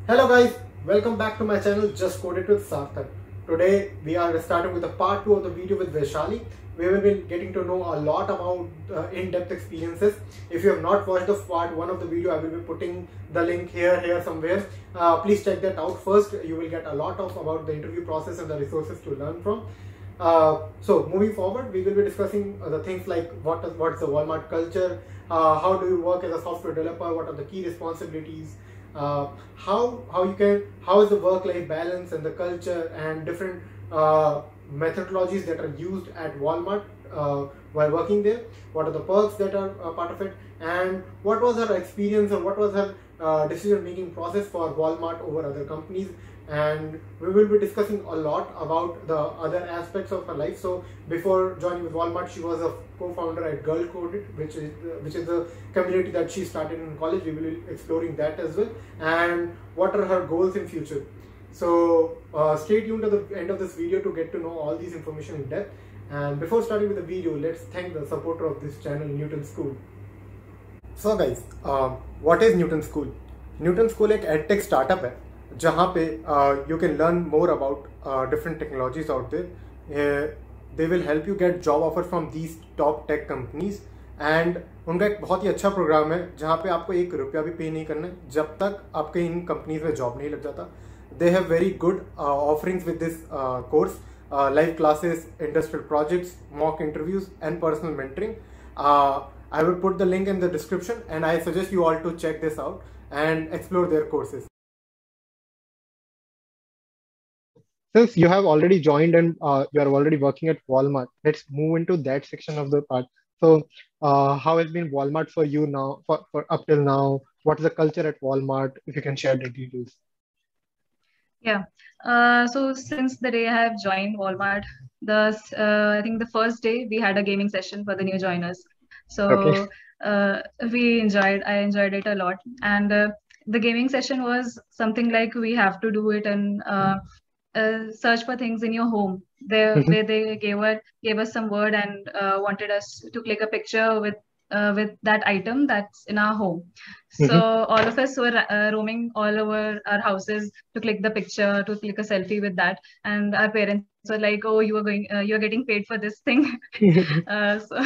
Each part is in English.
Hello guys, welcome back to my channel Just Coded with Sarthak. Today we are starting with the part 2 of the video with Vaishali. We will be getting to know a lot about in-depth experiences. If you have not watched the part 1 of the video, I will be putting the link here somewhere. Please check that out first. You will get a lot of about the interview process and the resources to learn from. So moving forward, we will be discussing the things like what's the Walmart culture, how do you work as a software developer, what are the key responsibilities, how is the work-life balance and the culture and different methodologies that are used at Walmart while working there. What are the perks that are part of it, and what was her experience or what was her decision-making process for Walmart over other companies. And we will be discussing a lot about the other aspects of her life. So before joining with Walmart, she was a co-founder at Girl Coded, which is the community that she started in college. We will be exploring that as well, and what are her goals in future. So stay tuned to the end of this video to get to know all these information in depth. And before starting with the video, let's thank the supporter of this channel, Newton School. So guys, what is Newton School? Newton School एक edtech startup है जहाँ पे you can learn more about different technologies out there. They will help you get job offer from these top tech companies. And उनका एक बहुत ही अच्छा programme है जहाँ पे आपको एक रुपया भी पे नहीं करना है जब तक आपके इन कंपनीज में जॉब नहीं लग जाता. They have very good offerings with this course, live classes, industrial projects, mock interviews, and personal mentoring. I will put the link in the description, and I suggest you all to check this out and explore their courses. Since you have already joined and you are already working at Walmart, let's move into that section of the part. So, how has been Walmart for you now, for up till now? What is the culture at Walmart? If you can share the details. Yeah. So since the day I have joined Walmart, I think the first day we had a gaming session for the new joiners. So Okay. I enjoyed it a lot. And the gaming session was something like we have to do it and search for things in your home. Where they gave us some word and wanted us to click a picture with that item that's in our home. So all of us were roaming all over our houses to click the picture, to click a selfie with that, and our parents were like, "Oh, you're getting paid for this thing." So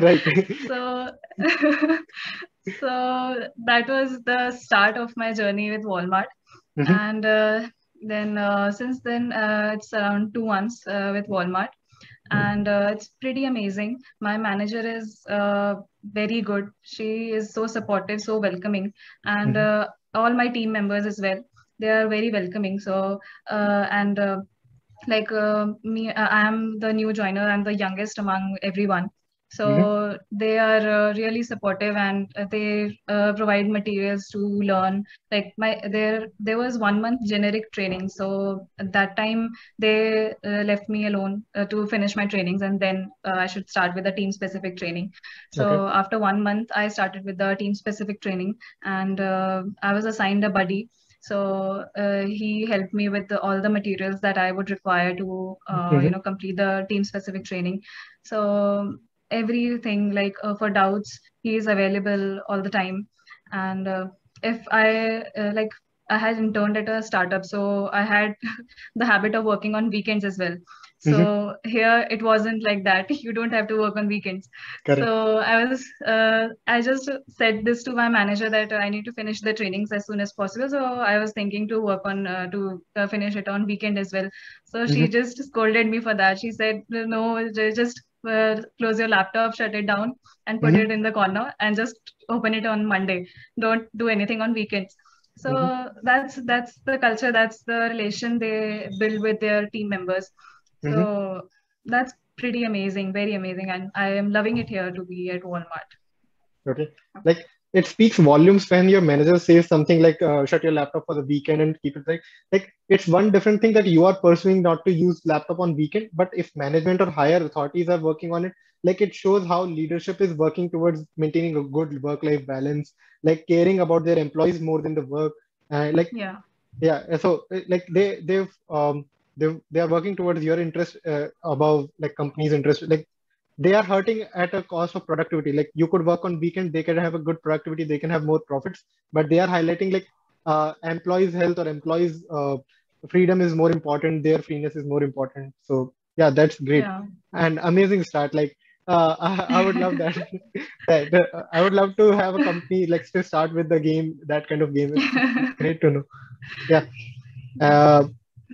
Right. so so that was the start of my journey with Walmart. And then since then it's around 2 months with Walmart, and it's pretty amazing. My manager is very good. She is so supportive, so welcoming, and all my team members as well. They are very welcoming. So and like me, I am the new joiner. I'm the youngest among everyone. So they are really supportive, and they provide materials to learn. Like there was 1 month generic training. So at that time they left me alone to finish my trainings, and then I should start with the team specific training. So Okay. after 1 month, I started with the team specific training, and I was assigned a buddy. So he helped me with all the materials that I would require to, complete the team specific training. So everything like for doubts, he is available all the time. And if I like, I had interned at a startup, so I had the habit of working on weekends as well. So here it wasn't like that. You don't have to work on weekends. Correct. So I just said this to my manager that I need to finish the trainings as soon as possible. So I was thinking to work on to finish it on weekend as well. So she just scolded me for that. She said, "No, just close your laptop, shut it down, and put it in the corner, and just open it on Monday. Don't do anything on weekends." So that's the culture, that's the relation they build with their team members. So that's pretty amazing, very amazing, and I am loving it here to be at Walmart. Okay. Like it speaks volumes when your manager says something like shut your laptop for the weekend and keep it like it's one different thing that you are pursuing not to use laptop on weekend, but if management or higher authorities are working on it, like it shows how leadership is working towards maintaining a good work-life balance, like caring about their employees more than the work. Like Yeah. yeah, so like they are working towards your interest above like company's interest. Like they are hurting at a cost of productivity. Like you could work on weekend, they can have a good productivity, they can have more profits, but they are highlighting like employees' health or employees' freedom is more important, their freeness is more important. So yeah, that's great Yeah. and amazing start. Like I would love that. I would love to have a company like to start with the game, that kind of game. It's great to know. Yeah. Uh,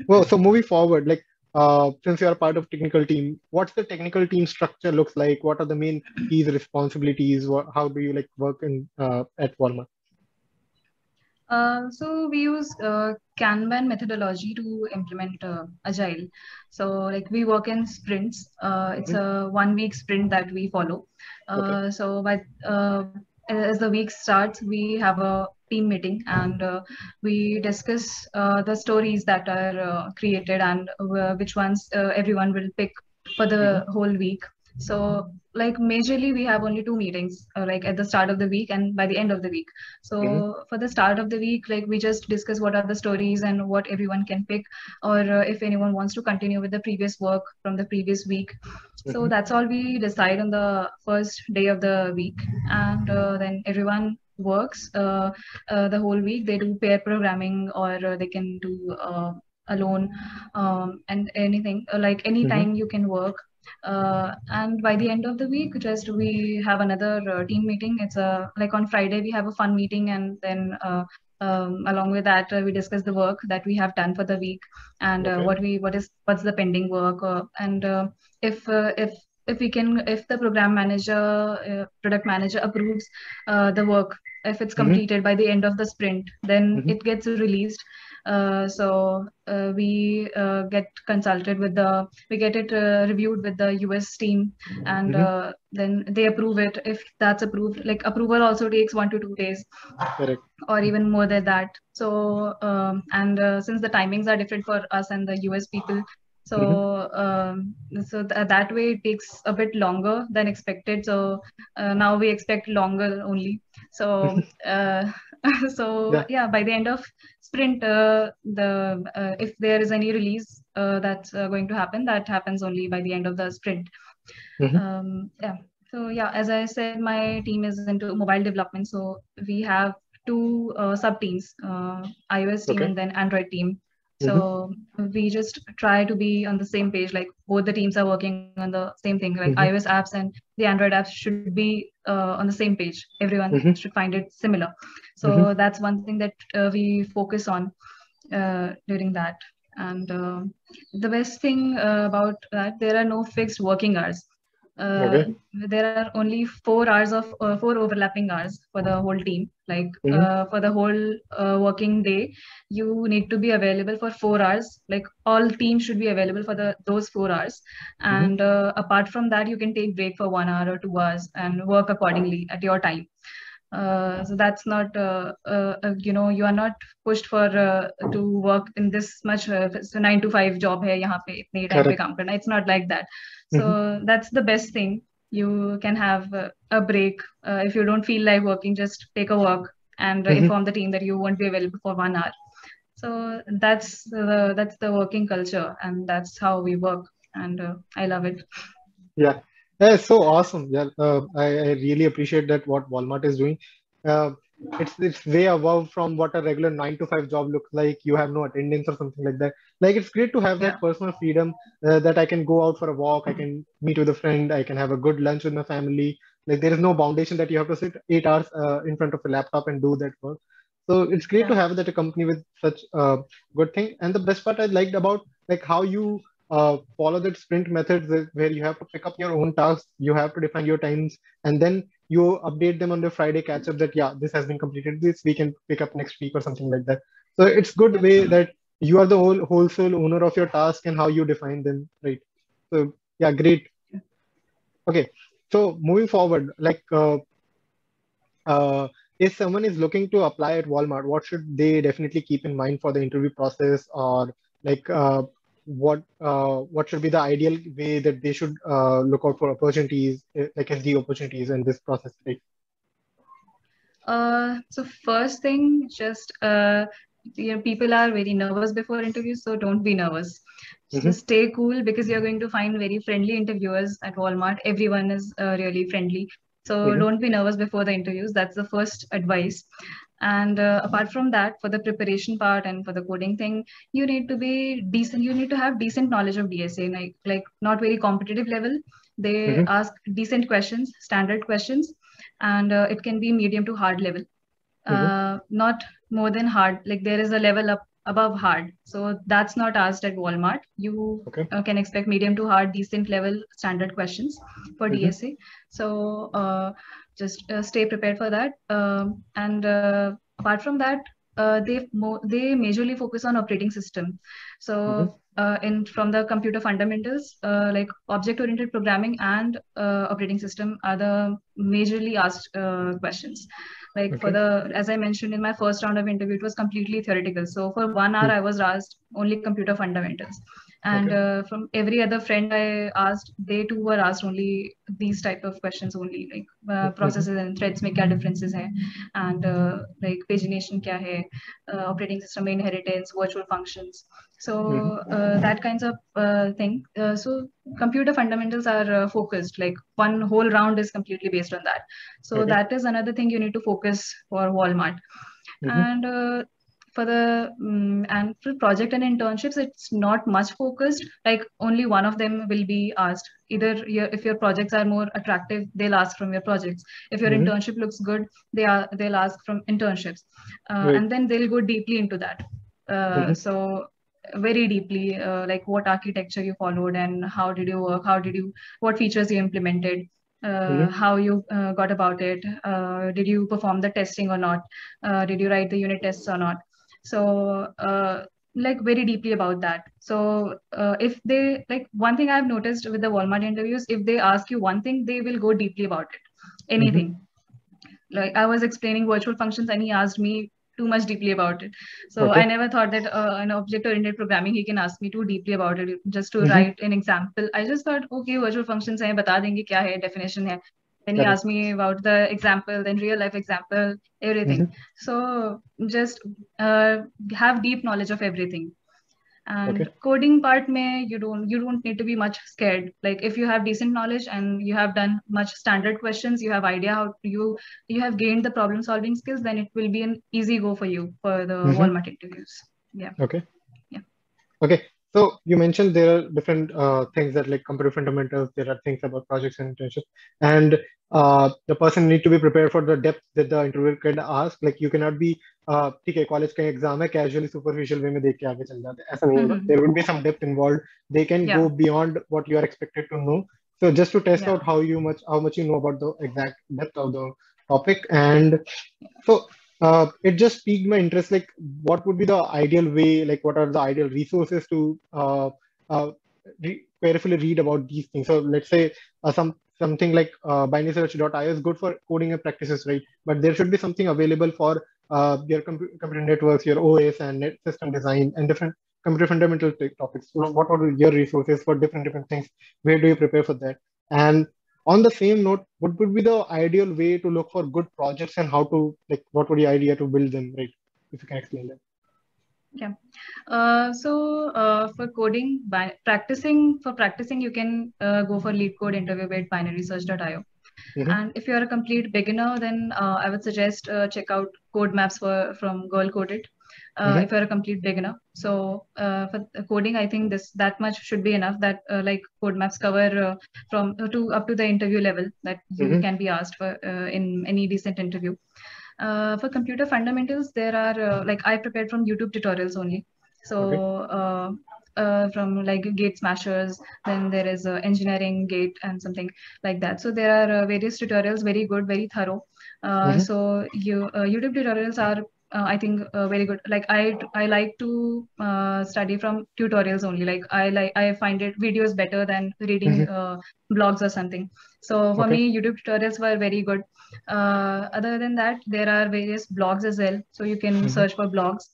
well, so moving forward, like since you are part of technical team, what's the technical team structure looks like? What are the main keys, responsibilities? How do you like work in at Walmart? So we use Kanban methodology to implement Agile. So like we work in sprints. It's Mhm. a 1 week sprint that we follow. Okay. As the week starts, we have a team meeting and we discuss the stories that are created and which ones everyone will pick for Hmm. the whole week. So like majorly we have only two meetings, like at the start of the week and by the end of the week. Hmm. So for the start of the week, like we just discuss what are the stories and what everyone can pick, or if anyone wants to continue with the previous work from the previous week. So Hmm. that's all we decide on the first day of the week, and then everyone works the whole week. They do pair programming, or they can do alone, and anything like Hmm. anytime you can work. And by the end of the week, just we have another team meeting. It's a like on Friday we have a fun meeting, and then along with that we discuss the work that we have done for the week, and Okay. what's the pending work, and if uh, if if we can, if the program manager, product manager approves the work, if it's Hmm. completed by the end of the sprint, then Hmm. it gets released. We get consulted with the, we get it reviewed with the US team, and Hmm. then they approve it. If that's approved, like approval also takes 1 to 2 days Correct. or even more than that. So, and since the timings are different for us and the US people, Hmm. that way it takes a bit longer than expected. So now we expect longer only. So, so Yeah. yeah, by the end of sprint, if there is any release that's going to happen, that happens only by the end of the sprint. Hmm. Yeah. So yeah, as I said, my team is into mobile development. So we have two sub teams, iOS team Okay. and then Android team. Hmm. So we just try to be on the same page. Like both the teams are working on the same thing. Like Hmm. iOS apps and the Android apps should be on the same page. Everyone Hmm. should find it similar. Hmm. So that's one thing that we focus on during that. And the best thing about that, there are no fixed working hours. Uh, Okay. there are only 4 hours of 4 overlapping hours for the whole team. Like Hmm. for the whole working day, you need to be available for 4 hours. Like all teams should be available for the those 4 hours. Hmm. And apart from that, you can take break for 1 hour or 2 hours and work accordingly at your time. So that's not, you are not pushed for to work in this much. So 9 to 5 job है यहाँ पे इतने time पे Correct. काम करना. It's not like that. So Hmm. that's the best thing. You can have a break. If you don't feel like working, just take a walk and Hmm. inform the team that you won't be available for 1 hour. So that's the working culture, and that's how we work. And I love it. Yeah, that's so awesome. Yeah, I really appreciate that what Walmart is doing. Uh, it's way above from what a regular 9 to 5 job looks like. You have no attendance or something like that. Like it's great to have Yeah. that personal freedom that I can go out for a walk, I can meet with a friend, I can have a good lunch with my family. Like there is no foundation that you have to sit 8 hours in front of a laptop and do that work. So it's great to Yeah. have that a company with such good thing. And the best part I liked about like how you follow that sprint method where you have to pick up your own tasks, you have to define your times, and then you update them on the Friday catch up that yeah, this has been completed this week and pick up next week or something like that. So it's good Yeah. way that you are the whole sole owner of your task and how you define them, right? So yeah, great. Okay, so moving forward, like uh, if someone is looking to apply at Walmart, what should they definitely keep in mind for the interview process, or like what should be the ideal way that they should look out for opportunities, like SD opportunities in this process, right? So first thing, just people are very nervous before interviews, so don't be nervous. Mm-hmm. Just stay cool because you're going to find very friendly interviewers at Walmart. Everyone is really friendly, so Mm-hmm. don't be nervous before the interviews. That's the first advice. And apart from that, for the preparation part and for the coding thing, you need to be decent. You need to have decent knowledge of DSA, like not very competitive level. They ask decent questions, standard questions, and it can be medium to hard level. Not more than hard. Like there is a level up above hard, so that's not asked at Walmart. You can expect medium to hard, decent level standard questions for DSA. So just stay prepared for that. And apart from that, they majorly focus on operating system. So from the computer fundamentals, like object-oriented programming and operating system are the majorly asked questions. Like for the, as I mentioned in my first round of interview, it was completely theoretical. So for 1 hour, I was asked only computer fundamentals. And from every other friend I asked, they too were asked only these type of questions only, like processes and threads में क्या differences है, and like pagination क्या है, operating system inheritance, virtual functions. So that kinds of thing. So computer fundamentals are focused. Like one whole round is completely based on that. So that is another thing you need to focus for Walmart. And for the and for project and internships, it's not much focused. Like only one of them will be asked. Either if your projects are more attractive, they'll ask from your projects. If your internship looks good, they'll ask from internships, and then they'll go deeply into that. So very deeply, like what architecture you followed and how did you work, what features you implemented, how you got about it, did you perform the testing or not, did you write the unit tests or not. So like very deeply about that. So if they, like one thing I've noticed with the Walmart interviews, if they ask you one thing, they will go deeply about it, anything. Like I was explaining virtual functions and he asked me too much deeply about it. So I never thought that an object-oriented programming, he can ask me too deeply about it just to write an example. I just thought, okay, virtual functions hai, bata denge kya hai, definition hai. Then he asked me about the example, then real life example, everything. So just have deep knowledge of everything. And coding part mein, you don't need to be much scared. Like if you have decent knowledge and you have done much standard questions, you have idea how you have gained the problem solving skills, then it will be an easy go for you for the Walmart interviews. Yeah. Okay. So you mentioned there are different things that like computer fundamentals, there are things about projects and internships, and the person need to be prepared for the depth that the interviewer can ask. Like you cannot be ठीक है college का exam है casually superficial way में देख के आगे चल जाते हैं, ऐसा नहीं होगा. There will be some depth involved. They can go beyond what you are expected to know. So just to test out how much you know about the exact depth of the topic. And so it just piqued my interest, like what would be the ideal way, like what are the ideal resources to carefully read about these things. So let's say something like binarysearch.io is good for coding and practices, right? But there should be something available for your computer networks, your OS and net system design and different computer fundamental topics. So what are your resources for different things? Where do you prepare for that? And on the same note, what would be the ideal way to look for good projects and how to, like, what would be the idea to build them, right? If you can explain that. Yeah. So for coding, practicing, you can go for lead code interview with binarysearch.io. And if you're a complete beginner, then I would suggest check out code maps from Girl Coded. If you're a complete beginner. So for coding, I think that much should be enough, that like code maps cover from up to the interview level that you can be asked for in any decent interview. For computer fundamentals, there are like I prepared from YouTube tutorials only. So from like Gate Smashers, then there is Engineering Gate and something like that. So there are various tutorials, very good, very thorough. So YouTube tutorials are I think very good. Like I like to study from tutorials only. Like I find it videos better than reading blogs or something. So for me, YouTube tutorials were very good. Other than that, there are various blogs as well. So you can search for blogs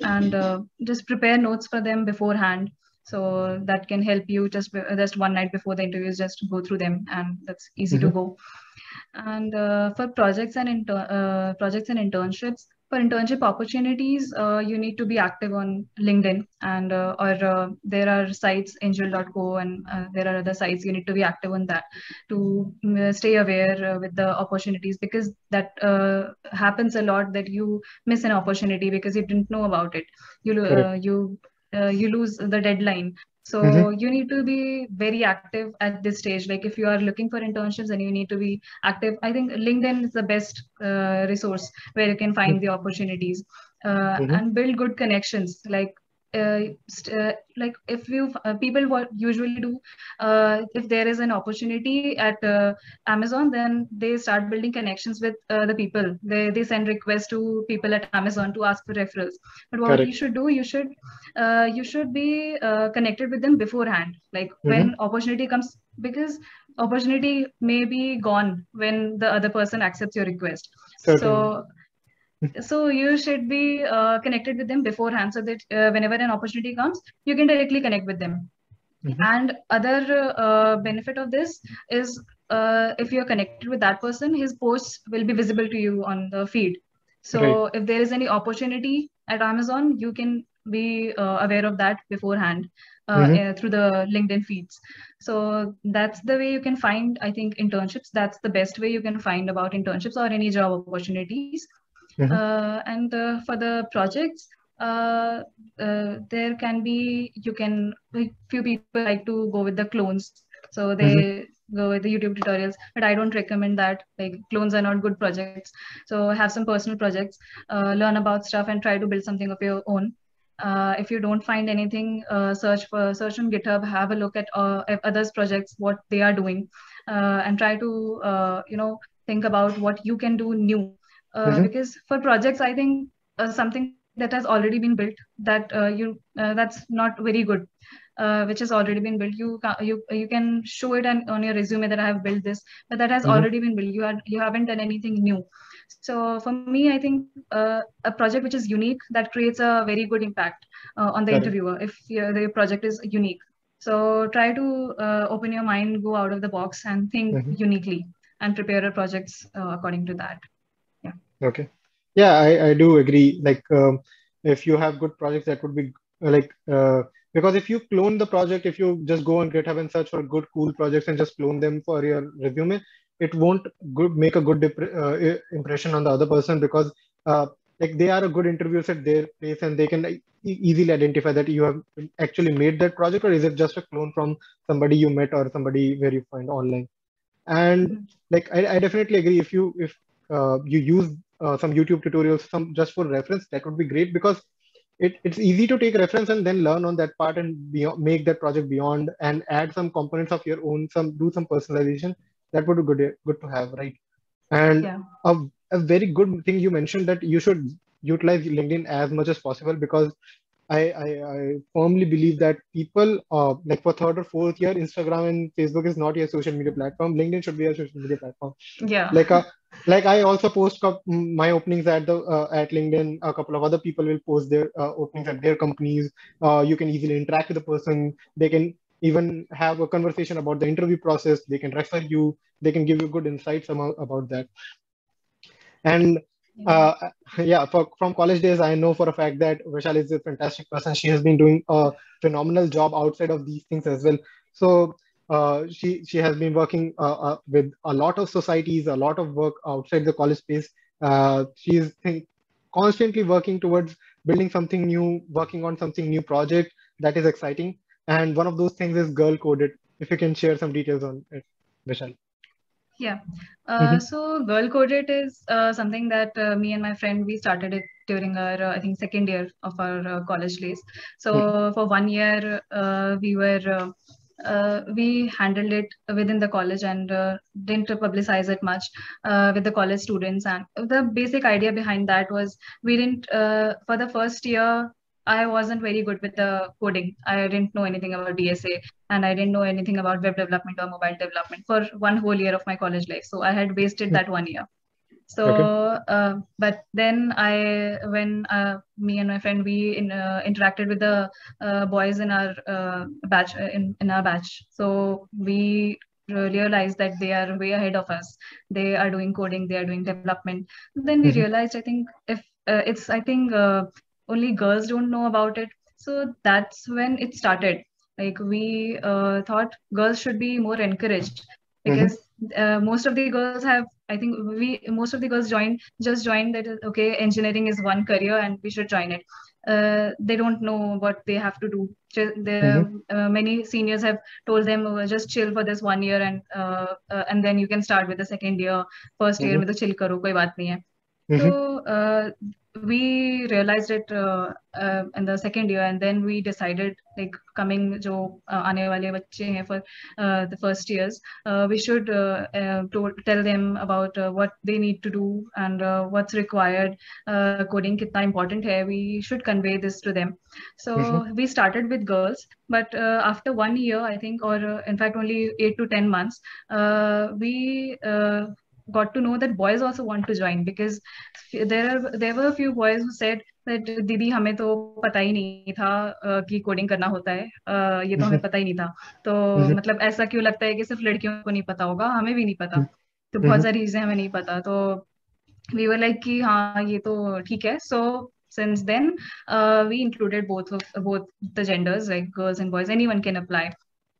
and just prepare notes for them beforehand. So that can help you just one night before the interviews, just go through them, and that's easy to go. And for projects and internships, For internship opportunities, you need to be active on LinkedIn, and or there are sites angel.co, and there are other sites. You need to be active on that to stay aware with the opportunities, because that happens a lot, that you miss an opportunity because you didn't know about it. Correct. You lose the deadline. So Mm-hmm. you need to be very active at this stage. Like if you are looking for internships, then you need to be active. I think LinkedIn is the best resource where you can find the opportunities, Mm-hmm. and build good connections. Like if you people what usually do, if there is an opportunity at Amazon, then they start building connections with the people. They send requests to people at Amazon to ask for referrals. But what you Correct. should do, you should be connected with them beforehand, like Mm-hmm. when opportunity comes, because opportunity may be gone when the other person accepts your request. Certainly. So you should be connected with them beforehand, so that whenever an opportunity comes, you can directly connect with them. Mm-hmm. And other benefit of this is, if you're connected with that person, his posts will be visible to you on the feed. Right. So if there is any opportunity at Amazon, you can be aware of that beforehand Mm-hmm. through the LinkedIn feeds. So that's the way you can find, I think, internships. That's the best way you can find about internships or any job opportunities. Mm-hmm. And for the projects, there can be, you can, like, few people like to go with the clones, so Mm-hmm. they go with the YouTube tutorials, but I don't recommend that. Like, clones are not good projects. So have some personal projects, learn about stuff and try to build something of your own. If you don't find anything, search on GitHub, have a look at others projects, what they are doing, and try to think about what you can do new. Mm-hmm. Because for projects, I think something that has already been built, that that's not very good, which has already been built. You can show it on your resume that I have built this, but that has Mm-hmm. already been built. You haven't done anything new. So for me, I think a project which is unique, that creates a very good impact on the Correct. interviewer if the project is unique. So try to open your mind, go out of the box, and think Mm-hmm. uniquely, and prepare your projects according to that. Yeah. Okay. Yeah, I do agree. Like, if you have good projects, that would be like, because if you clone the project, if you just go on GitHub and search for good, cool projects and just clone them for your resume, it won't make a good impression on the other person, because uh, like they are a good interviewers at their place, and they can easily identify that you have actually made that project, or is it just a clone from somebody you met or somebody where you find online. And Mhm. like I definitely agree, if you use some YouTube tutorials some just for reference, that would be great, because it's easy to take reference and then learn on that part and make that project beyond and add some components of your own, some do some personalization. That would be good to have, right? And Yeah. a, a very good thing you mentioned, that you should utilize LinkedIn as much as possible, because I firmly believe that people, like for third or fourth year, Instagram and Facebook is not your social media platform. LinkedIn should be your social media platform. Yeah. Like I also post my openings at the at LinkedIn. A couple of other people will post their openings at their companies. You can easily interact with the person. They can even have a conversation about the interview process. They can refer you. They can give you good insights about that. And Yeah. uh, yeah, from college days, I know for a fact that Vishal is a fantastic person. She has been doing a phenomenal job outside of these things as well. So she has been working with a lot of societies, a lot of work outside the college space. She is constantly working towards building something new, working on something new project that is exciting. And one of those things is Girl Coded. If you can share some details on it, Vishal. Yeah. Hmm. So Girl Coded is something that me and my friend, we started it during our I think second year of our college days. So for 1 year, we handled it within the college, and didn't publicize it much with the college students. And the basic idea behind that was, we didn't for the first year, I wasn't very good with the coding. I didn't know anything about DSA, and I didn't know anything about web development or mobile development for one whole year of my college life. So I had wasted that 1 year. Okay. So, but then when me and my friend, we interacted with the boys in our batch, in our batch. So we realized that they are way ahead of us. They are doing coding, they are doing development. Then we Hmm. realized, I think, if it's, I think, only girls don't know about it. So that's when it started. Like we thought girls should be more encouraged, Mm-hmm. because most of the girls have, I think most of the girls just joined that, okay, engineering is one career and we should join it. They don't know what they have to do. Mm-hmm. Many seniors have told them, just chill for this 1 year, and then you can start with the second year. First year Mm-hmm. में तो chill करो, कोई बात नहीं है. Mm-hmm. So we realized it in the second year, and then we decided, like, coming जो आने वाले बच्चे हैं for the first years, we should tell them about what they need to do and what's required. Coding कितना important है. We should convey this to them. Mm-hmm. So we started with girls, but after 1 year, I think, or in fact only 8 to 10 months, we got to know that boys also want to join, because there were a few boys who said that दीदी हमें तो पता ही नहीं था कि coding करना होता है. ये तो Mm-hmm. हमें पता ही नहीं था. तो Mm-hmm. मतलब ऐसा क्यों लगता है कि सिर्फ लड़कियों को नहीं पता होगा, हमें भी नहीं पता. तो बहुत Mm-hmm. सारी चीजें हमें नहीं पता. तो we were like कि हाँ ये तो ठीक है. So since then we included both the genders, like girls and boys. Anyone can apply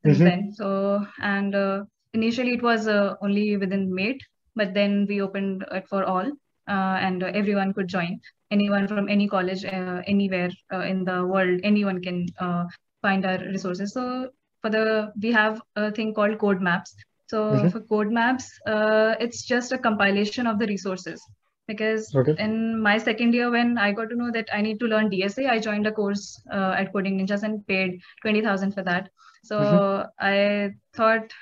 since Mm-hmm. then. So, and initially it was only within MATE, but then we opened it for all, and everyone could join. Anyone from any college, anywhere in the world, anyone can find our resources. So we have a thing called Code Maps. So Mm-hmm. for Code Maps, it's just a compilation of the resources. Because Okay. in my second year, when I got to know that I need to learn DSA, I joined a course at Coding Ninjas and paid 20,000 for that. Mm-hmm. So I thought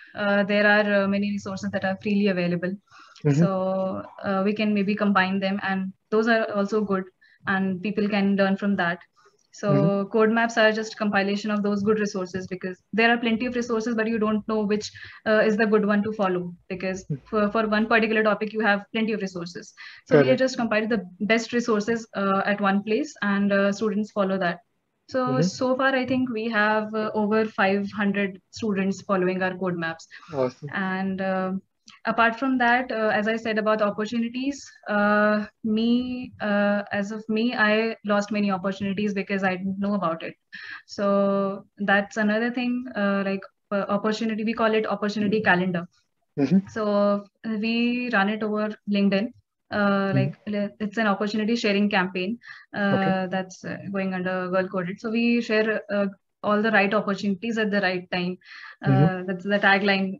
there are many resources that are freely available. Mm-hmm. So we can maybe combine them, and those are also good, and people can learn from that. Mm-hmm. So code maps are just compilation of those good resources, because there are plenty of resources, but you don't know which is the good one to follow, because for one particular topic you have plenty of resources. So we are Correct. just compiling the best resources at one place, and students follow that. Mm-hmm. So far, I think we have over 500 students following our code maps. Awesome. And apart from that, as I said about opportunities, as of me, I lost many opportunities because I didn't know about it. So that's another thing, like opportunity, we call it opportunity calendar. Mm-hmm. So we run it over LinkedIn. Mm-hmm. It's an opportunity sharing campaign Okay. that's going under Girl Coded. So we share all the right opportunities at the right time. Mm-hmm. That's the tagline,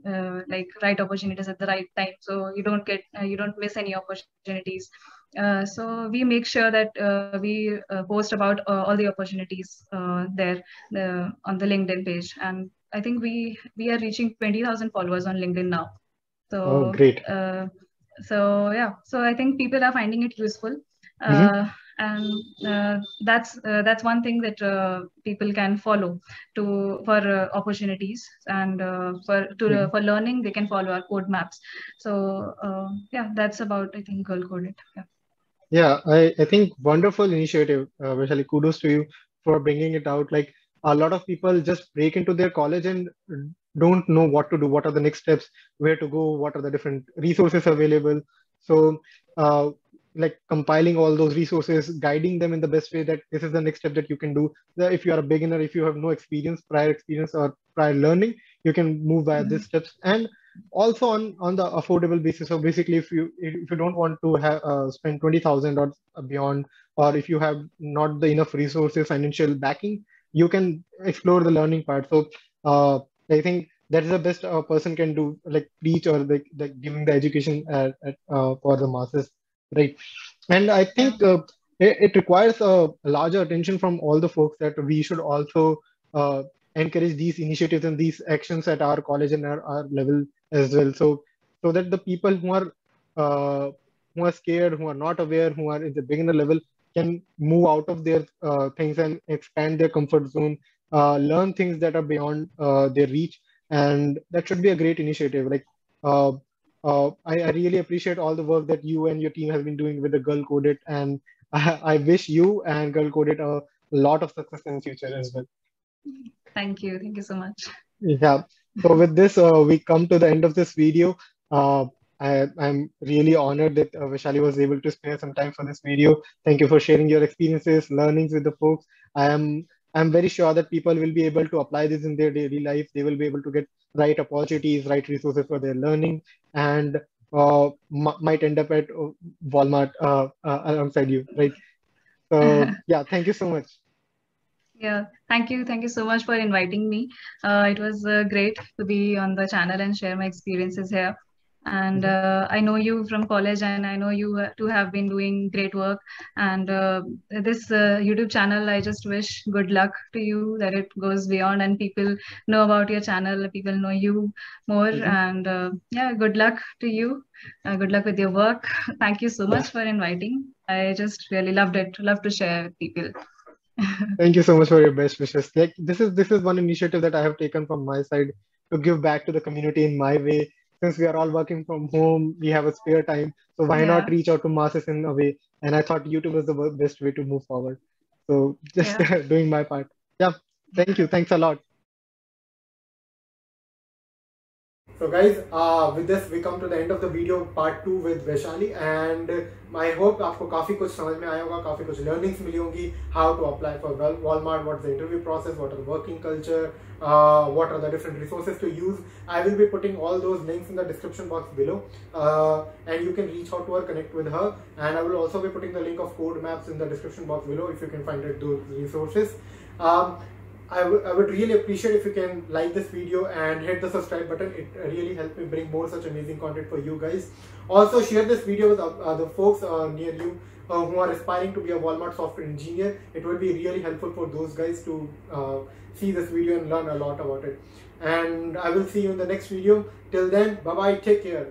like right opportunities at the right time. So you don't miss any opportunities. So we make sure that we post about all the opportunities there on the LinkedIn page. And I think we are reaching 20,000 followers on LinkedIn now. Oh, So, great. yeah. So I think people are finding it useful, Mm-hmm. and that's one thing that people can follow for opportunities, and Mm-hmm. for learning they can follow our code maps. So yeah, that's about, I think, Girl Coded. Yeah. Yeah, I think wonderful initiative, Vaishali. Kudos to you for bringing it out. Like a lot of people just break into their college and don't know what to do, what are the next steps, where to go, what are the different resources available. So, uh, like compiling all those resources, guiding them in the best way that this is the next step that you can do. If you are a beginner, if you have no experience, prior experience or prior learning, you can move via Mhm. these steps. And also on the affordable basis. So basically, if you don't want to have spend 20,000 or beyond, or if you have not the enough resources, financial backing, you can explore the learning part. So I think that is the best a person can do, like preach or like giving the education for the masses, right? And I Yeah. think it requires a larger attention from all the folks that we should also encourage these initiatives and these actions at our college and our level as well. So that the people uh, who are scared, who are not aware, who are in the beginner level can move out of their things and expand their comfort zone, learn things that are beyond their reach, and that should be a great initiative. Like uh, I really appreciate all the work that you and your team has been doing with the Girl Coded, and I wish you and Girl Coded a lot of success in the future as well. Thank you. Thank you so much. Yeah. So with this, we come to the end of this video. I'm really honored that Vaishali was able to spare some time for this video. Thank you for sharing your experiences, learnings with the folks. I am I'm very sure that people will be able to apply this in their daily life. They will be able to get right opportunities, right resources for their learning, and might end up at Walmart alongside you, right? So yeah, thank you so much. Yeah, thank you. Thank you so much for inviting me. It was great to be on the channel and share my experiences here. And I know you from college, and I know you too have been doing great work. And this YouTube channel, I just wish good luck to you, that it goes beyond and people know about your channel, people know you more. And yeah, good luck to you. Good luck with your work. Thank you so much for inviting. I just really loved it. Love to share with people. Thank you so much for your best wishes. Like this is one initiative that I have taken from my side to give back to the community in my way. Since we are all working from home, we have a spare time. So why not Yeah. reach out to masses in a way? And I thought YouTube was the best way to move forward. So just Yeah. doing my part. Yeah. Thank you. Thanks a lot. So guys, with this we come to the end of the video part 2 with Vaishali, and I hope आपको काफी कुछ समझ में आया होगा, काफी कुछ learnings मिली होंगी. How to apply for Walmart, what's the interview process, what are the working culture, what are the different resources to use. I will be putting all those links in the description box below, and you can reach out to her, connect with her, and I will also be putting the link of code maps in the description box below if you can find those resources. I would really appreciate if you can like this video and hit the subscribe button. It really helps me bring more such amazing content for you guys. Also share this video with the folks near you who are aspiring to be a Walmart software engineer. It will be really helpful for those guys to see this video and learn a lot about it. And I will see you in the next video. Till then, bye bye, take care.